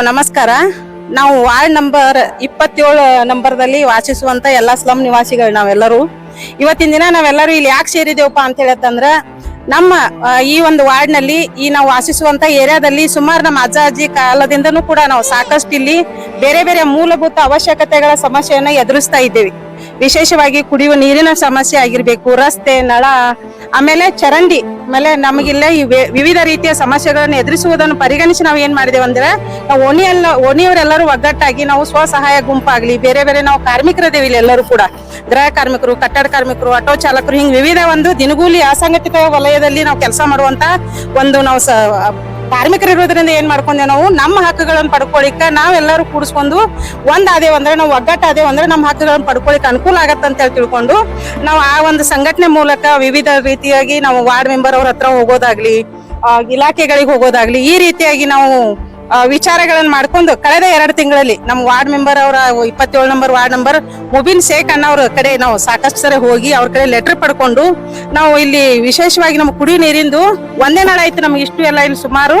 ನಮಸ್ಕಾರ. ನಾವು ward number 27 ನಂಬರ್ದಲ್ಲಿ ವಾಸಿಸುವಂತ ಎಲ್ಲಾ ಸ್ಲಮ್ ನಿವಾಸಿಗಳು ನಾವೆಲ್ಲರೂ ಇವತ್ತಿನ ದಿನ ನಾವೆಲ್ಲರೂ ಇಲ್ಲಿ ಯಾಕೆ ಸೇರಿದೇವಪ್ಪ ಅಂತ ಹೇಳತ್ತಂದ್ರ ನಮ್ಮ ಈ ಒಂದು ವಾರ್ಡ್ ನಲ್ಲಿ ಈ ನಾವು ವಾಸಿಸುವಂತ ಏರಿಯಾದಲ್ಲಿ ಸುಮಾರು ನಮ್ಮ ಅಜ್ಜ ಅಜ್ಜಿ ಕಾಲದಿಂದನೂ ಕೂಡ ನಾವು ಸಾಕಷ್ಟು ಇಲ್ಲಿ ಬೇರೆ ಬೇರೆ ಮೂಲಭೂತ ಅವಶ್ಯಕತೆಗಳ ಸಮಸ್ಯೆಯನ್ನ ಎದುರಿಸ್ತಾ ಇದ್ದೇವೆ. ವಿಶೇಷವಾಗಿ ಕುಡಿಯುವ ನೀರಿನ ಸಮಸ್ಯೆ ಆಗಿರ್ಬೇಕು, ರಸ್ತೆ, ನಳ, ಆಮೇಲೆ ಚರಂಡಿ, ಆಮೇಲೆ ನಮಗಿಲ್ಲ ಈ ವಿವಿಧ ರೀತಿಯ ಸಮಸ್ಯೆಗಳನ್ನು ಎದುರಿಸುವುದನ್ನು ಪರಿಗಣಿಸಿ ನಾವು ಏನ್ ಮಾಡಿದೇವೆ ಅಂದ್ರೆ ನಾವು ಓಣಿಯವರೆಲ್ಲರೂ ಒಗ್ಗಟ್ಟಾಗಿ ನಾವು ಸ್ವಸಹಾಯ ಗುಂಪಾಗ್ಲಿ ಬೇರೆ ಬೇರೆ ನಾವು ಕಾರ್ಮಿಕರಿದ್ದೇವೆ ಇಲ್ಲಿ ಎಲ್ಲರೂ ಕೂಡ ಗೃಹ ಕಾರ್ಮಿಕರು, ಕಟ್ಟಡ ಕಾರ್ಮಿಕರು, ಆಟೋ ಚಾಲಕರು, ಹಿಂಗ್ ವಿವಿಧ ಒಂದು ದಿನಗೂಲಿ ಅಸಂಘಟಿತ ವಲಯದಲ್ಲಿ ನಾವು ಕೆಲಸ ಮಾಡುವಂತ ಒಂದು ನಾವು ಕಾರ್ಮಿಕರಿರೋದ್ರಿಂದ ಏನ್ ಮಾಡ್ಕೊಂಡೆ ನಾವು ನಮ್ಮ ಹಕ್ಕುಗಳನ್ನು ಪಡ್ಕೊಳಿಕ ನಾವೆಲ್ಲರೂ ಕೂಡಿಸ್ಕೊಂಡು ಒಂದಾದೇವ್ ಅಂದ್ರೆ ನಾವು ಒಗ್ಗಟ್ಟಾದೇವ್ ಅಂದ್ರೆ ನಮ್ಮ ಹಕ್ಕುಗಳನ್ನು ಪಡ್ಕೊಳಿಕ್ ಅನುಕೂಲ ಆಗತ್ತ ಅಂತ ಹೇಳಿ ತಿಳ್ಕೊಂಡು ನಾವು ಆ ಒಂದು ಸಂಘಟನೆ ಮೂಲಕ ವಿವಿಧ ರೀತಿಯಾಗಿ ನಾವು ವಾರ್ಡ್ ಮೆಂಬರ್ ಅವ್ರ ಹತ್ರ ಹೋಗೋದಾಗ್ಲಿ, ಇಲಾಖೆಗಳಿಗೆ ಹೋಗೋದಾಗ್ಲಿ, ಈ ರೀತಿಯಾಗಿ ನಾವು ವಿಚಾರಗಳನ್ನ ಮಾಡ್ಕೊಂಡು ಕಳೆದ 2 ತಿಂಗಳಲ್ಲಿ ನಮ್ಮ ವಾರ್ಡ್ ಮೆಂಬರ್ ಅವರ 27 number ward number Mubin Sheikh ಅಣ್ಣ ಅವ್ರ ಕಡೆ ನಾವು ಸಾಕಷ್ಟು ಸರಿ ಹೋಗಿ ಅವ್ರ ಕಡೆ ಲೆಟರ್ ಪಡ್ಕೊಂಡು ನಾವು ಇಲ್ಲಿ ವಿಶೇಷವಾಗಿ ನಮ್ಮ ಕುಡಿ ನೀರಿಂದು ಒಂದೇ ನಾಳ ಆಯ್ತು ನಮ್ಗೆ ಇಷ್ಟು ಎಲ್ಲ ಇಲ್ಲಿ ಸುಮಾರು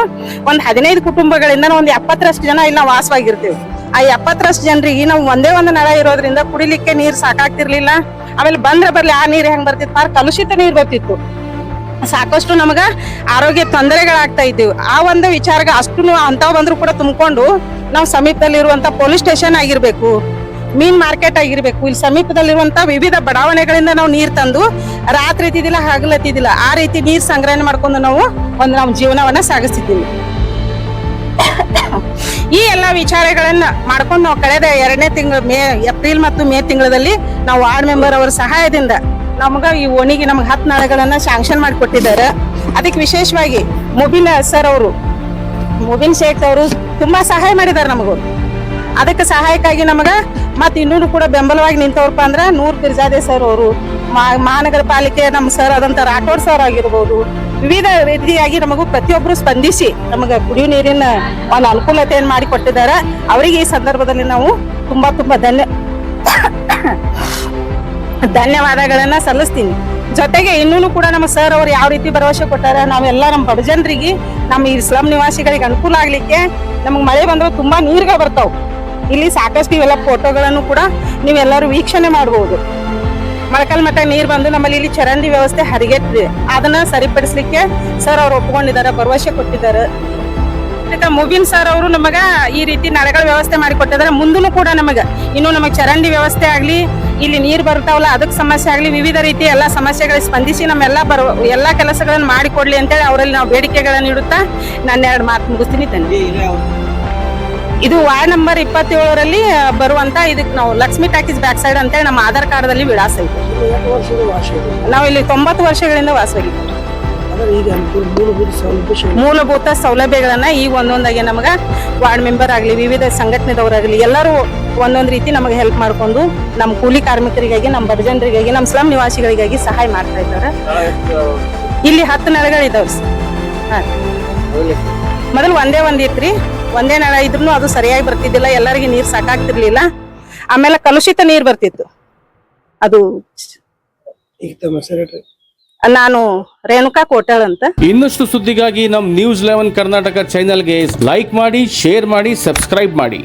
ಒಂದು 15 ಕುಟುಂಬಗಳಿಂದ ಒಂದು 70ರಷ್ಟು ಜನ ಇಲ್ಲಿ ನಾವು ವಾಸವಾಗಿರ್ತೀವಿ. ಆ 70ರಷ್ಟು ಜನರಿಗೆ ನಾವು ಒಂದೇ ಒಂದು ನಳ ಇರೋದ್ರಿಂದ ಕುಡಿಲಿಕ್ಕೆ ನೀರು ಸಾಕಾಗ್ತಿರ್ಲಿಲ್ಲ. ಆಮೇಲೆ ಬಂದ್ರೆ ಬರ್ಲಿ ಆ ನೀರು ಹೆಂಗ್ ಬರ್ತಿತ್ತು, ಕಲುಷಿತ ನೀರು ಬರ್ತಿತ್ತು. ಸಾಕಷ್ಟು ನಮಗ ಆರೋಗ್ಯ ತೊಂದರೆಗಳಾಗ್ತಾ ಇದ್ದೀವಿ. ಆ ಒಂದು ವಿಚಾರಕ್ಕೆ ಅಷ್ಟು ಅಂತಾವ್ ಬಂದ್ರು ಕೂಡ ತುಂಬಿಕೊಂಡು ನಾವು ಸಮೀಪದಲ್ಲಿರುವಂತ ಪೊಲೀಸ್ ಸ್ಟೇಷನ್ ಆಗಿರ್ಬೇಕು, ಮೀನ್ ಮಾರ್ಕೆಟ್ ಆಗಿರ್ಬೇಕು, ಇಲ್ಲಿ ಸಮೀಪದಲ್ಲಿರುವಂತ ವಿವಿಧ ಬಡಾವಣೆಗಳಿಂದ ನಾವು ನೀರ್ ತಂದು ರಾತ್ರಿ ಎತ್ತಿದಿಲ್ಲ ಹಗಲತ್ತಿದಿಲ್ಲ ಆ ರೀತಿ ನೀರ್ ಸಂಗ್ರಹಣೆ ಮಾಡ್ಕೊಂಡು ನಾವು ನಮ್ಮ ಜೀವನವನ್ನ ಸಾಗಿಸ್ತಿದ್ದೀವಿ. ಈ ಎಲ್ಲಾ ವಿಚಾರಗಳನ್ನ ಮಾಡ್ಕೊಂಡು ನಾವು ಕಳೆದ 2ನೇ ತಿಂಗಳು ಏಪ್ರಿಲ್ ಮತ್ತು ಮೇ ತಿಂಗಳಲ್ಲಿ ನಾವು ವಾರ್ಡ್ ಮೆಂಬರ್ ಅವರ ಸಹಾಯದಿಂದ ನಮಗ ಈ ಓಣಿಗೆ ನಮ್ಗೆ 10 ನಳಗಳನ್ನ ಶಾಂಕ್ಷನ್ ಮಾಡಿಕೊಟ್ಟಿದ್ದಾರೆ. ಅದಕ್ಕೆ ವಿಶೇಷವಾಗಿ ಮುಬಿನ್ ಶೇಖ್ ಅವರು ತುಂಬಾ ಸಹಾಯ ಮಾಡಿದ್ದಾರೆ ನಮಗೂ. ಅದಕ್ಕೆ ಸಹಾಯಕ್ಕಾಗಿ ನಮಗ ಮತ್ತೆ ಇನ್ನೂ ಕೂಡ ಬೆಂಬಲವಾಗಿ ನಿಂತವ್ರಪ್ಪ ಅಂದ್ರ ನೂರ್ ಪಿರ್ಜಾದೆ ಸರ್ ಅವರು, ಮಹಾನಗರ ಪಾಲಿಕೆ ನಮ್ಮ ಸರ್ ಆದಂತ ರಾಠೋಡ್ ಸರ್ ಆಗಿರ್ಬೋದು, ವಿವಿಧ ರೀತಿಯಾಗಿ ನಮಗೂ ಪ್ರತಿಯೊಬ್ಬರು ಸ್ಪಂದಿಸಿ ನಮಗ ಕುಡಿಯುವ ನೀರಿನ ಒಂದು ಅನುಕೂಲತೆಯನ್ನು ಮಾಡಿಕೊಟ್ಟಿದ್ದಾರೆ. ಅವರಿಗೆ ಈ ಸಂದರ್ಭದಲ್ಲಿ ನಾವು ತುಂಬಾ ಧನ್ಯವಾದಗಳನ್ನ ಸಲ್ಲಿಸ್ತೀನಿ. ಜೊತೆಗೆ ಇನ್ನೂ ಕೂಡ ನಮ್ಮ ಸರ್ ಅವರು ಯಾವ ರೀತಿ ಭರವಸೆ ಕೊಟ್ಟಾರ, ನಾವೆಲ್ಲ ನಮ್ಮ ಬಡ ಜನರಿಗೆ ನಮ್ಮ ಈ ಸ್ಲಮ್ ನಿವಾಸಿಗಳಿಗೆ ಅನುಕೂಲ ಆಗ್ಲಿಕ್ಕೆ ನಮ್ಗೆ ಮಳೆ ಬಂದ್ರೆ ತುಂಬಾ ನೀರ್ಗಳು ಬರ್ತಾವ್. ಇಲ್ಲಿ ಸಾಕಷ್ಟು ಇವೆಲ್ಲ ಫೋಟೋಗಳನ್ನು ಕೂಡ ನೀವೆಲ್ಲರೂ ವೀಕ್ಷಣೆ ಮಾಡಬಹುದು. ಮೊಳಕಾಲ್ ಮಟ್ಟ ನೀರ್ ಬಂದು ನಮ್ಮಲ್ಲಿ ಇಲ್ಲಿ ಚರಂಡಿ ವ್ಯವಸ್ಥೆ ಹರಿಗೆಟ್ಟಿದೆ, ಅದನ್ನ ಸರಿಪಡಿಸ್ಲಿಕ್ಕೆ ಸರ್ ಅವ್ರು ಒಪ್ಕೊಂಡಿದ್ದಾರೆ, ಭರವಸೆ ಕೊಟ್ಟಿದ್ದಾರೆ. ಮುಬಿನ್ ಸರ್ ಅವರು ನಮಗ ಈ ರೀತಿ ನಳಗಳ ವ್ಯವಸ್ಥೆ ಮಾಡಿಕೊಟ್ಟಿದ್ದಾರೆ. ಮುಂದೂ ಕೂಡ ನಮಗ ಇನ್ನು ನಮಗ್ ಚರಂಡಿ ವ್ಯವಸ್ಥೆ ಆಗ್ಲಿ, ಇಲ್ಲಿ ನೀರ್ ಬರ್ತಾವಲ್ಲ ಅದಕ್ಕೆ ಸಮಸ್ಯೆ ಆಗ್ಲಿ, ವಿವಿಧ ರೀತಿ ಎಲ್ಲಾ ಸಮಸ್ಯೆಗಳಿಗೆ ಸ್ಪಂದಿಸಿ ಎಲ್ಲಾ ಕೆಲಸಗಳನ್ನ ಮಾಡಿಕೊಡ್ಲಿ ಅಂತೇಳಿ ಅವರಲ್ಲಿ ನಾವು ಬೇಡಿಕೆಗಳನ್ನ ಇಡುತ್ತಾ ನಾನು 2 ಮಾತು ಮುಗಿಸ್ತೀನಿ. ಇದು ವಾರ್ಡ್ ನಂಬರ್ 27ರಲ್ಲಿ ಬರುವಂತ ಇದಕ್ಕೆ ನಾವು ಲಕ್ಷ್ಮಿ ಟಾಕೀಸ್ ಬ್ಯಾಕ್ ಸೈಡ್ ಅಂತೇಳಿ ನಮ್ಮ ಆಧಾರ್ ಕಾರ್ಡ್ ದಲ್ಲಿ ವಿಳಾಸ ಇದೆ. ನಾವು ಇಲ್ಲಿ 90 ವರ್ಷಗಳಿಂದ ವಾಸವಾಗಿದ್ದೀವಿ. ಮೂಲಭೂತ ಸೌಲಭ್ಯಗಳನ್ನ ಈಗ ಒಂದೊಂದಾಗಿ ನಮಗ ವಾರ್ಡ್ ಮೆಂಬರ್ ಆಗ್ಲಿ, ವಿವಿಧ ಸಂಘಟನೆದವರಾಗ್ಲಿ ಎಲ್ಲರೂ ಒಂದೊಂದ್ ರೀತಿ ನಮಗೆ ಹೆಲ್ಪ್ ಮಾಡ್ಕೊಂಡು ನಮ್ಮ ಕೂಲಿ ಕಾರ್ಮಿಕರಿಗಾಗಿ, ನಮ್ಮ ಬಡ ಜನರಿಗಾಗಿ, ನಮ್ಮ ಸ್ಲಮ್ ನಿವಾಸಿಗಳಿಗಾಗಿ ಸಹಾಯ ಮಾಡ್ತಾ ಇದ್ದಾರೆ. ಇಲ್ಲಿ 10 ನಳಗಳಿದಾವ್ರಿ. ಮೊದಲು ಒಂದೇ ಇತ್ರಿ, ಒಂದೇ ನಳ ಇದ್ರು ಅದು ಸರಿಯಾಗಿ ಬರ್ತಿದ್ದಿಲ್ಲ, ಎಲ್ಲರಿಗೆ ನೀರ್ ಸಾಕಾಗ್ತಿರ್ಲಿಲ್ಲ. ಆಮೇಲೆ ಕಲುಷಿತ ನೀರ್ ಬರ್ತಿತ್ತು. ಅದು ನಾನು ರೇಣುಕಾ ಕೋಟೆಳ್ ಅಂತ. ಇನ್ನಷ್ಟು ಸುದ್ದಿಗಾಗಿ ನಮ್ News 11 ಕರ್ನಾಟಕ ಚಾನೆಲ್ಗೆ ಲೈಕ್ ಮಾಡಿ, ಶೇರ್ ಮಾಡಿ, ಸಬ್ಸ್ಕ್ರೈಬ್ ಮಾಡಿ.